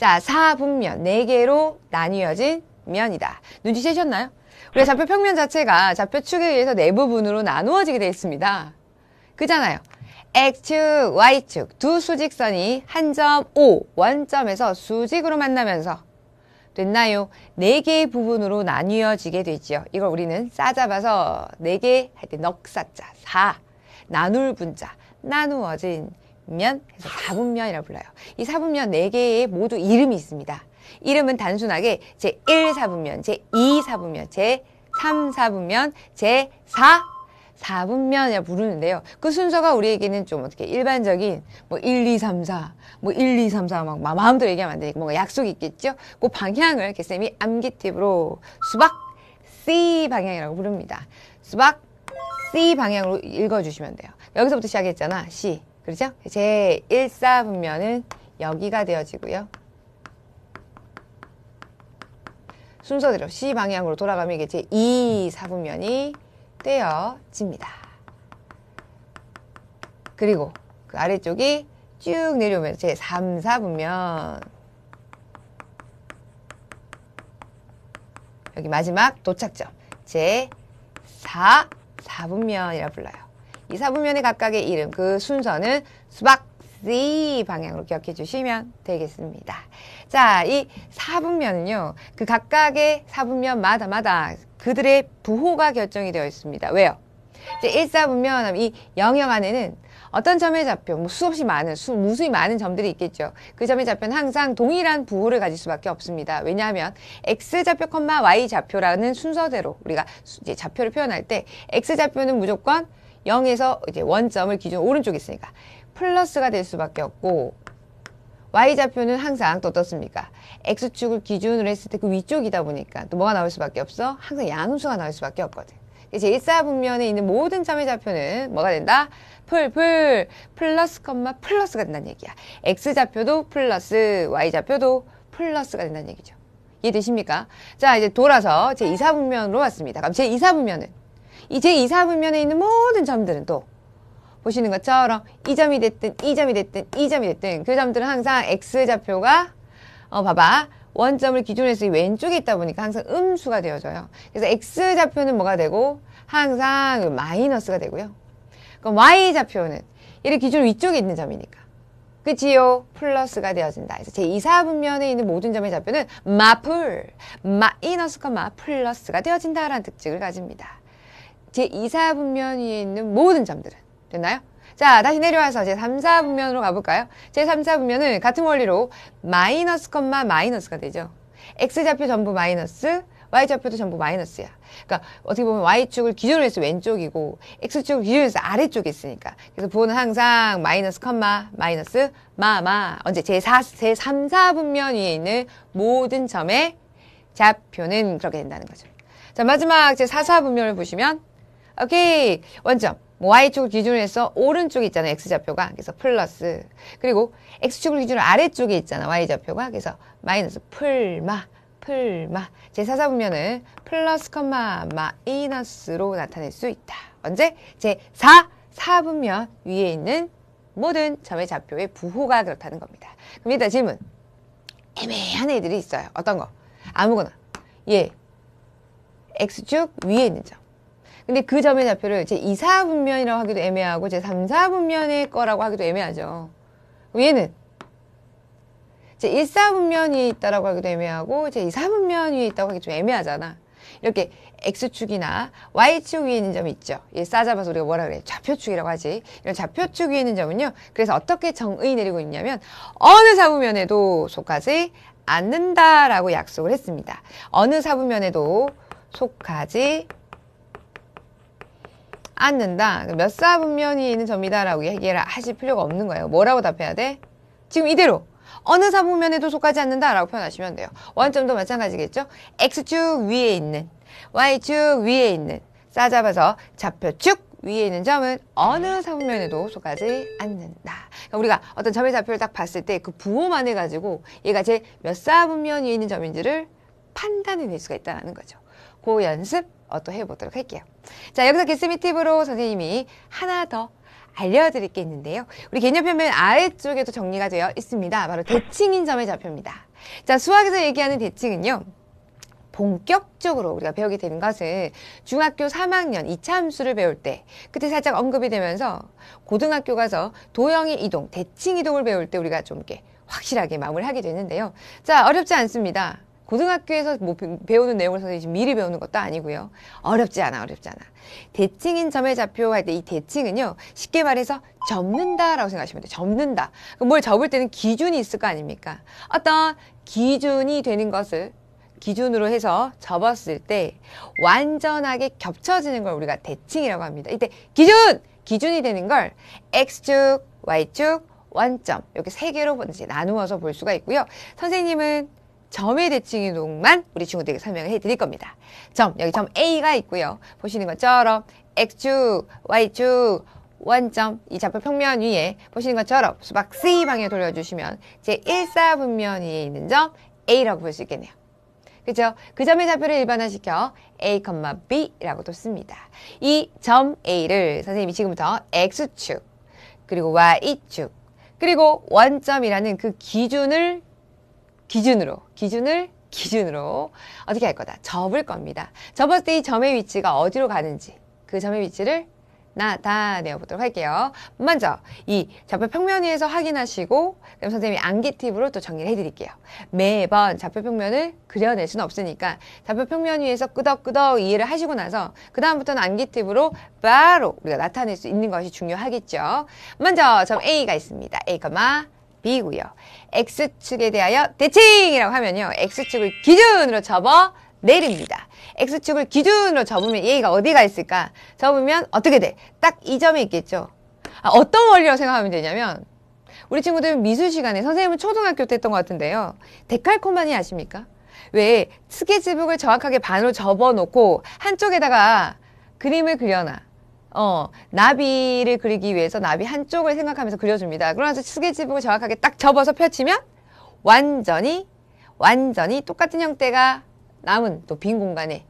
자, 4분면, 4개로 나뉘어진 면이다. 눈치채셨나요? 우리가 좌표 평면 자체가 좌표축에 의해서 4부분으로 나누어지게 되어 있습니다. 그잖아요. X축, Y축 두 수직선이 한 점 O, 원점에서 수직으로 만나면서 됐나요? 4개의 부분으로 나뉘어지게 되죠. 이걸 우리는 싸잡아서 4개 할 때 넉사자, 4, 나눌 분자, 나누어진 면 해서 4분면이라고 불러요. 이 4분면 4개의 모두 이름이 있습니다. 이름은 단순하게 제1사분면, 제2사분면, 제3사분면, 제4 4분면이라고 부르는데요. 그 순서가 우리에게는 좀 어떻게 일반적인 뭐 1, 2, 3, 4, 뭐 1, 2, 3, 4 막 마음대로 얘기하면 안 되니까 뭔가 약속이 있겠죠? 그 방향을 쌤이 암기팁으로 수박 C 방향이라고 부릅니다. 수박 C 방향으로 읽어주시면 돼요. 여기서부터 시작했잖아. C. 그렇죠? 제1사분면은 여기가 되어지고요. 순서대로 C 방향으로 돌아가면 이게 제2사분면이 되어집니다. 그리고 그 아래쪽이 쭉 내려오면 제3, 4분면 여기 마지막 도착점 제4, 4분면이라 불러요. 이 4분면의 각각의 이름, 그 순서는 수박 C 방향으로 기억해 주시면 되겠습니다. 자, 이 4분면은요, 그 각각의 4분면마다 그들의 부호가 결정이 되어 있습니다. 왜요? 이제 1사분면, 이 영역 안에는 어떤 점의 좌표, 뭐 수없이 많은, 무수히 많은 점들이 있겠죠. 그 점의 좌표는 항상 동일한 부호를 가질 수밖에 없습니다. 왜냐하면 X좌표, Y좌표라는 순서대로 우리가 이제 좌표를 표현할 때 X좌표는 무조건 0에서 이제 원점을 기준 오른쪽에 있으니까 플러스가 될 수밖에 없고, Y좌표는 항상 또 어떻습니까? X축을 기준으로 했을 때 그 위쪽이다 보니까 또 뭐가 나올 수밖에 없어? 항상 양수가 나올 수밖에 없거든. 제1사분면에 있는 모든 점의 좌표는 뭐가 된다? 플러스, 플러스가 된다는 얘기야. X좌표도 플러스, Y좌표도 플러스가 된다는 얘기죠. 이해되십니까? 자, 이제 돌아서 제2사분면으로 왔습니다. 그럼 제2사분면은, 이 제2사분면에 있는 모든 점들은 또 보시는 것처럼 이 점이 됐든 이 점이 됐든 이 점이 됐든 그 점들은 항상 X좌표가 봐봐. 원점을 기준으로 해서 왼쪽에 있다 보니까 항상 음수가 되어져요. 그래서 X좌표는 뭐가 되고 항상 마이너스가 되고요. 그럼 Y좌표는 얘를 기준으로 위쪽에 있는 점이니까. 그치요? 플러스가 되어진다. 그래서 제2사분면에 있는 모든 점의 좌표는 마이너스, 플러스가 되어진다라는 특징을 가집니다. 제2사분면 위에 있는 모든 점들은 됐나요? 자, 다시 내려와서 제3사분면으로 가볼까요? 제3사분면은 같은 원리로 마이너스가 되죠. X좌표 전부 마이너스, Y좌표도 전부 마이너스야. 그러니까 어떻게 보면 Y축을 기준으로 해서 왼쪽이고 X축을 기준으로 해서 아래쪽에 있으니까. 그래서 부호는 항상 마이너스, 마이너스, 언제 제3, 4분면 위에 있는 모든 점의 좌표는 그렇게 된다는 거죠. 자, 마지막 제4, 4분면을 보시면 오케이, 원점. Y축을 기준으로 해서 오른쪽에 있잖아요. X좌표가. 그래서 플러스. 그리고 X축을 기준으로 아래쪽에 있잖아. Y좌표가. 그래서 마이너스 제4, 4분면은 플러스, 마이너스로 나타낼 수 있다. 언제? 제4, 4분면 위에 있는 모든 점의 좌표의 부호가 그렇다는 겁니다. 그럼 일단 질문. 애매한 애들이 있어요. 어떤 거? 아무거나. X축 위에 있는 점. 근데 그 점의 좌표를 제2사분면이라고 하기도 애매하고 제3사분면의 거라고 하기도 애매하죠. 얘는 제1사분면 위에 있다라고 하기도 애매하고 제2사분면 위에 있다고 하기 좀 애매하잖아. 이렇게 X축이나 Y축 위에 있는 점이 있죠. 얘 싸잡아서 우리가 뭐라 그래? 좌표축이라고 하지. 이런 좌표축 위에 있는 점은요. 그래서 어떻게 정의 내리고 있냐면 어느 사분면에도 속하지 않는다라고 약속을 했습니다. 어느 사분면에도 속하지 않는다. 몇 사분면이 있는 점이다라고 얘기를 하실 필요가 없는 거예요. 뭐라고 답해야 돼? 지금 이대로 어느 사분면에도 속하지 않는다라고 표현하시면 돼요. 원점도 마찬가지겠죠? X축 위에 있는, Y축 위에 있는, 싸잡아서 좌표축 위에 있는 점은 어느 사분면에도 속하지 않는다. 그러니까 우리가 어떤 점의 좌표를 딱 봤을 때 그 부호만 해가지고 얘가 제 몇 사분면 위에 있는 점인지를 판단해낼 수가 있다는 거죠. 그 연습 또 해보도록 할게요. 자, 여기서 개스미 팁으로 선생님이 하나 더 알려드릴 게 있는데요. 우리 개념표면 아래쪽에도 정리가 되어 있습니다. 바로 대칭인 점의 좌표입니다. 자, 수학에서 얘기하는 대칭은요. 본격적으로 우리가 배우게 되는 것은 중학교 3학년 2차 함수를 배울 때 그때 살짝 언급이 되면서 고등학교 가서 도형의 이동, 대칭 이동을 배울 때 우리가 좀 이렇게 확실하게 마무리를 하게 되는데요. 자, 어렵지 않습니다. 고등학교에서 뭐 배우는 내용을 선생님이 미리 배우는 것도 아니고요. 어렵지 않아. 대칭인 점의 좌표 할 때 이 대칭은요. 쉽게 말해서 접는다라고 생각하시면 돼요. 접는다. 뭘 접을 때는 기준이 있을 거 아닙니까? 어떤 기준이 되는 것을 기준으로 해서 접었을 때 완전하게 겹쳐지는 걸 우리가 대칭이라고 합니다. 이때 기준이 되는 걸 X축, Y축, 원점 이렇게 세 개로 나누어서 볼 수가 있고요. 선생님은 점의 대칭 이동만 우리 친구들에게 설명을 해드릴 겁니다. 여기 점 A가 있고요. 보시는 것처럼 X축, Y축, 원점 이 좌표 평면 위에 보시는 것처럼 수박 C 방향 돌려주시면 제1사분면 위에 있는 점 A라고 볼 수 있겠네요. 그죠? 그 점의 좌표를 일반화시켜 A, B라고 뒀습니다. 이 점 A를 선생님이 지금부터 X축, 그리고 Y축, 그리고 원점이라는 그 기준으로 어떻게 할 거다? 접을 겁니다. 접었을 때 이 점의 위치가 어디로 가는지 그 점의 위치를 나타내어 보도록 할게요. 먼저 이 좌표 평면 위에서 확인하시고 그럼 선생님이 암기 팁으로 또 정리를 해드릴게요. 매번 좌표 평면을 그려낼 수는 없으니까 좌표 평면 위에서 끄덕끄덕 이해를 하시고 나서 그 다음부터는 암기 팁으로 바로 우리가 나타낼 수 있는 것이 중요하겠죠. 먼저 점 A가 있습니다. A, B고요. X축에 대하여 대칭이라고 하면요. X축을 기준으로 접어 내립니다. X축을 기준으로 접으면 얘가 어디가 있을까? 접으면 어떻게 돼? 딱 이 점에 있겠죠. 어떤 원리라고 생각하면 되냐면 우리 친구들 미술 시간에 선생님은 초등학교 때 했던 것 같은데요. 데칼코마니 아십니까? 왜 스케치북을 정확하게 반으로 접어놓고 한쪽에다가 그림을 그려놔. 나비를 그리기 위해서 나비 한쪽을 생각하면서 그려줍니다. 그러면서 스케치북을 정확하게 딱 접어서 펼치면 완전히 똑같은 형태가 남은 또 빈 공간에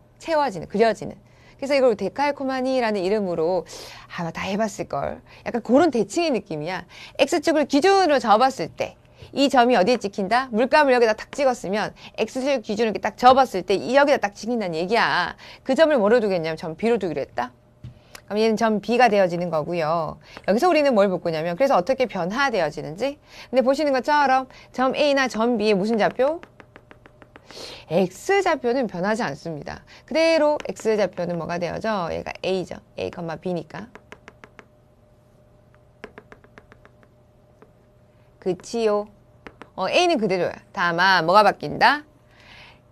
그려지는. 그래서 이걸 데칼코마니라는 이름으로 아마 다 해봤을걸. 약간 그런 대칭의 느낌이야. X축을 기준으로 접었을 때 이 점이 어디에 찍힌다? 물감을 여기다 딱 찍었으면 X축 기준으로 이렇게 딱 접었을 때 여기다 딱 찍힌다는 얘기야. 그 점을 뭐로 두겠냐면 점 B로 두기로 했다. 그럼 얘는 점 B가 되어지는 거고요. 여기서 우리는 뭘 볼 거냐면 그래서 어떻게 변화되어지는지. 근데 보시는 것처럼 점 A나 점 B의 무슨 좌표? X좌표는 변하지 않습니다. 그대로 X좌표는 뭐가 되어져? 얘가 A죠. A, B니까. 그치요? A는 그대로야. 다만 뭐가 바뀐다?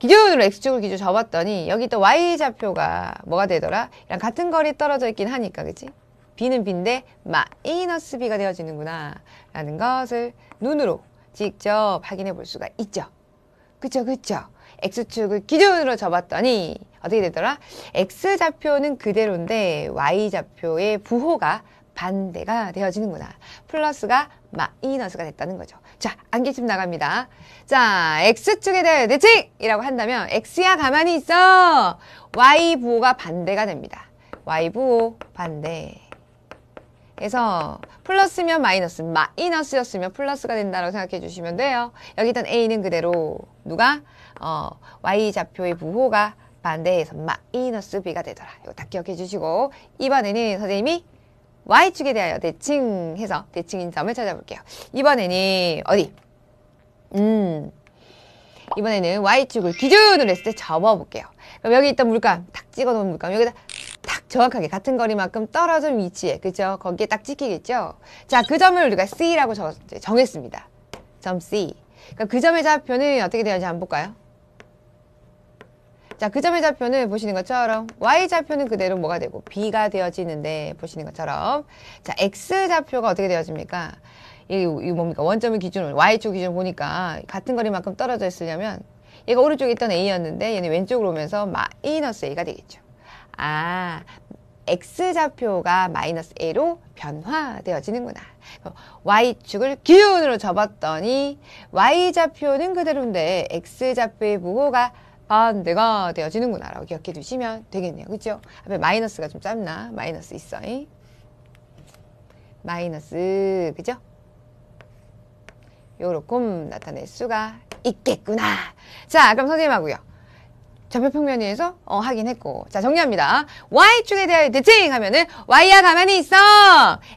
기준으로 X축을 기준 접었더니 여기 또 Y좌표가 뭐가 되더라? 이랑 같은 거리 떨어져 있긴 하니까 그치? B는 B인데 마이너스 B가 되어지는구나 라는 것을 눈으로 직접 확인해 볼 수가 있죠. 그쵸. X축을 기준으로 접었더니 어떻게 되더라? X좌표는 그대로인데 Y좌표의 부호가 반대가 되어지는구나. 플러스가 마이너스가 됐다는 거죠. 자, 암기침 나갑니다. 자, X축에 대한 대칭이라고 한다면 X야 가만히 있어. Y 부호가 반대가 됩니다. Y 부호 반대. 그래서 플러스면 마이너스였으면 플러스가 된다고 생각해 주시면 돼요. 여기 일단 A는 그대로 누가? Y좌표의 부호가 반대해서 마이너스 B가 되더라. 이거 딱 기억해 주시고 이번에는 선생님이 Y축에 대하여 대칭해서 대칭인 점을 찾아볼게요. 이번에는 어디? 이번에는 Y축을 기준으로 했을 때 접어볼게요. 그럼 여기 있던 물감, 탁 찍어놓은 물감 여기다 딱 정확하게 같은 거리만큼 떨어진 위치에, 그죠? 거기에 딱 찍히겠죠? 자, 그 점을 우리가 C라고 정했습니다. 점 C. 그러니까 그 점의 좌표는 어떻게 되는지 한번 볼까요? 자, 그 점의 좌표는 보시는 것처럼 Y좌표는 그대로 뭐가 되고 B가 되어지는데 보시는 것처럼 자, X좌표가 어떻게 되어집니까? 이게 뭡니까? 원점을 기준으로 Y축 기준으로 보니까 같은 거리만큼 떨어져 있으려면 얘가 오른쪽에 있던 A였는데 얘는 왼쪽으로 오면서 마이너스 A가 되겠죠. 아, X좌표가 마이너스 A로 변화되어지는구나. Y축을 기준으로 접었더니 Y좌표는 그대로인데 X좌표의 부호가 반대가 되어지는구나 라고 기억해 두시면 되겠네요. 그죠? 앞에 마이너스가 좀 짧나? 마이너스 있어. 마이너스, 그죠? 요렇게 나타낼 수가 있겠구나. 자, 그럼 선생님하고요. 좌표평면 위에서 확인했고. 자, 정리합니다. Y축에 대하여 대칭 하면은 Y야 가만히 있어.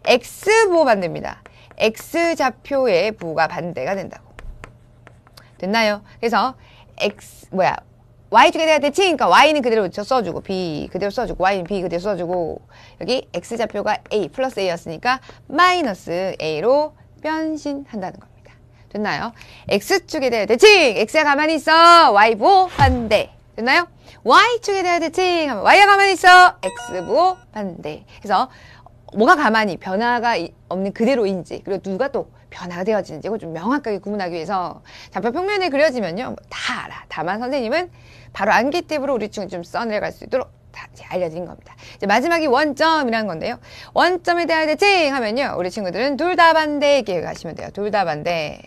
X 부호 반대입니다. X 좌표의 부호가 반대가 된다고. 됐나요? 그래서 Y축에 대하여 대칭, 그러니까 Y는 그대로 써주고 B 그대로 써주고 Y는 B 그대로 써주고 여기 X 좌표가 A 플러스 A였으니까 마이너스 A로 변신한다는 겁니다. 됐나요? X축에 대하여 대칭, X야 가만히 있어. Y 부호 반대. 됐나요? Y축에 대하여 대칭 하면 Y가 가만히 있어. X부호 반대. 그래서 뭐가 가만히 변화가 없는 그대로인지 그리고 누가 또 변화가 되어지는지 이걸 좀 명확하게 구분하기 위해서 좌표평면에 그려지면요 다 알아. 다만 선생님은 바로 암기 팁으로 우리 친구 좀 써내려갈 수 있도록 다 이제 알려드린 겁니다. 이제 마지막이 원점이라는 건데요. 원점에 대하여 대칭 하면요 우리 친구들은 둘 다 반대 기억하시면 돼요. 둘 다 반대.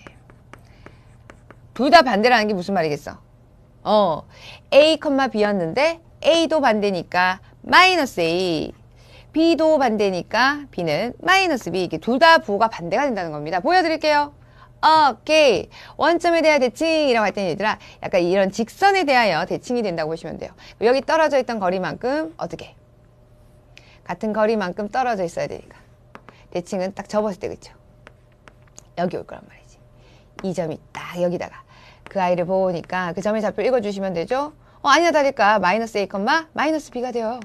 둘 다 반대라는 게 무슨 말이겠어? A, B였는데 A도 반대니까 마이너스 A, B도 반대니까 B는 마이너스 B. 이게 둘 다 부호가 반대가 된다는 겁니다. 보여드릴게요. 오케이. 원점에 대하여 대칭이라고 할 때는 얘들아 약간 이런 직선에 대하여 대칭이 된다고 보시면 돼요. 여기 떨어져 있던 거리만큼 어떻게? 같은 거리만큼 떨어져 있어야 되니까. 대칭은 딱 접었을 때 그쵸? 여기 올 거란 말이지. 이 점이 딱 여기다가 그 아이를 보니까 그 점의 좌표 읽어주시면 되죠? 아니나 다를까 마이너스 A, 마이너스 B가 돼요.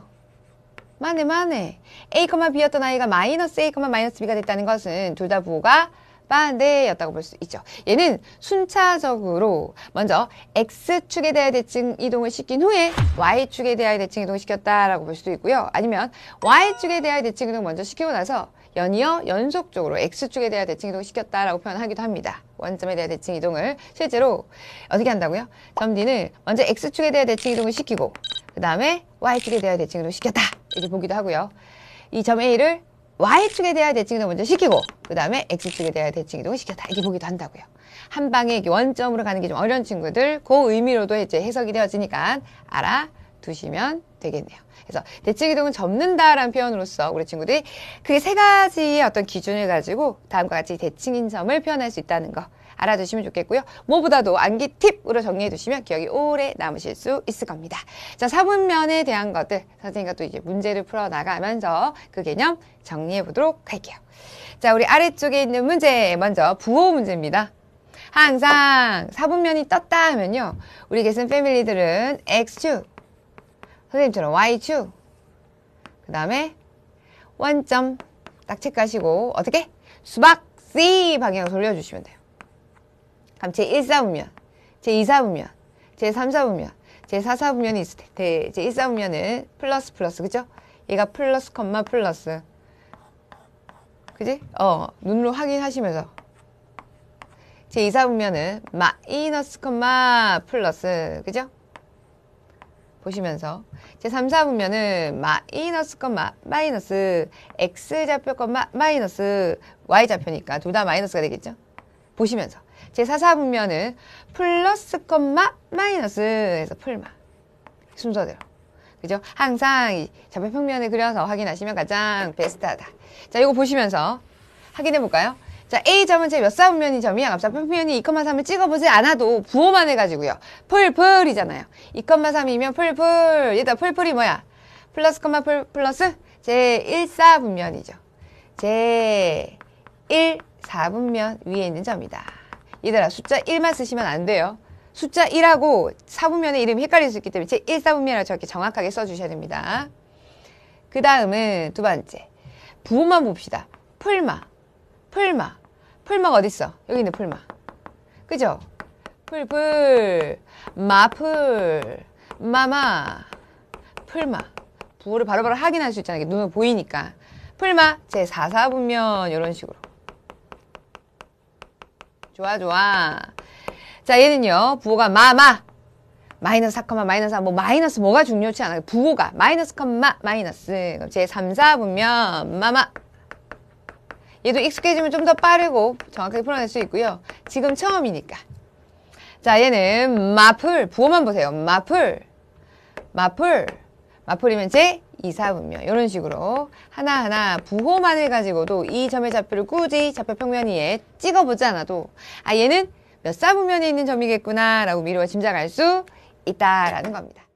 맞네. A, B였던 아이가 마이너스 A, 마이너스 B가 됐다는 것은 둘 다 부호가 반대였다고 볼 수 있죠. 얘는 순차적으로 먼저 X축에 대하여 대칭 이동을 시킨 후에 Y축에 대하여 대칭 이동을 시켰다라고 볼 수도 있고요. 아니면 Y축에 대하여 대칭 이동을 먼저 시키고 나서 연이어 연속적으로 X축에 대하여 대칭 이동을 시켰다라고 표현하기도 합니다. 원점에 대하여 대칭 이동을 실제로 어떻게 한다고요? 점 D는 먼저 X축에 대하여 대칭 이동을 시키고 그 다음에 Y축에 대하여 대칭 이동을 시켰다 이렇게 보기도 하고요. 이 점 A를 Y축에 대하여 대칭 이동을 먼저 시키고 그 다음에 X축에 대하여 대칭 이동을 시켰다 이렇게 보기도 한다고요. 한 방에 원점으로 가는 게 좀 어려운 친구들 그 의미로도 이제 해석이 되어지니까 알아두시면 되겠네요. 그래서 대칭 이동은 접는다라는 표현으로서 우리 친구들이 크게 세 가지의 어떤 기준을 가지고 다음과 같이 대칭인 점을 표현할 수 있다는 거 알아두시면 좋겠고요. 무엇보다도 암기 팁으로 정리해 두시면 기억이 오래 남으실 수 있을 겁니다. 자, 사분면에 대한 것들 선생님과 또 이제 문제를 풀어 나가면서 그 개념 정리해 보도록 할게요. 자, 우리 아래쪽에 있는 문제 먼저 부호 문제입니다. 항상 사분면이 떴다 하면요. 우리 계신 패밀리들은 X축, 선생님처럼 Y축, 그 다음에 원점 딱 체크하시고 어떻게? 수박 C 방향으로 돌려주시면 돼요. 그럼 제1사분면, 제2사분면, 제3사분면, 제4사분면이 있을 때 제1사분면은 플러스 그죠? 얘가 플러스 컴마 플러스 그지? 눈으로 확인하시면서 제2사분면은 마이너스 컴마 플러스 그죠? 보시면서 제3사분면은 마이너스 컴마 마이너스 X좌표 컴마 마이너스 Y좌표니까 둘 다 마이너스가 되겠죠? 보시면서 제4사분면은 플러스 컴마 마이너스 해서 풀마 순서대로 그죠? 항상 이 좌표평면을 그려서 확인하시면 가장 베스트하다. 자, 이거 보시면서 확인해 볼까요? 자, A점은 제 몇 사분면이 점이야? 좌표평면이 2,3을 찍어보지 않아도 부호만 해가지고요. 풀이잖아요. 2,3이면 풀. 얘들아, 풀이 뭐야? 플러스 컴마 플러스 제1사분면이죠. 제1사분면 위에 있는 점이다. 얘들아, 숫자 1만 쓰시면 안 돼요. 숫자 1하고 사분면의 이름이 헷갈릴 수 있기 때문에 제1사분면이라고 저렇게 정확하게 써주셔야 됩니다. 그 다음은 두 번째. 부호만 봅시다. 풀마가 어딨어? 여기 있는 풀마. 그죠? 마풀, 마마, 풀마. 부호를 바로바로 확인할 수 있잖아요. 눈으로 보이니까. 풀마, 제4사분면, 이런 식으로. 좋아. 자, 얘는요, 부호가 마이너스 4, 마이너스 4, 마이너스 뭐가 중요치 않아요. 부호가 마이너스, 마이너스. 제3사분면, 마마. 얘도 익숙해지면 좀 더 빠르고 정확하게 풀어낼 수 있고요. 지금 처음이니까. 자, 얘는 마풀. 부호만 보세요. 마풀이면 제 2사분면 이런 식으로 하나하나 부호만을 가지고도 이 점의 좌표를 굳이 좌표 평면 위에 찍어보지 않아도 아 얘는 몇 사분면에 있는 점이겠구나 라고 미루어 짐작할 수 있다라는 겁니다.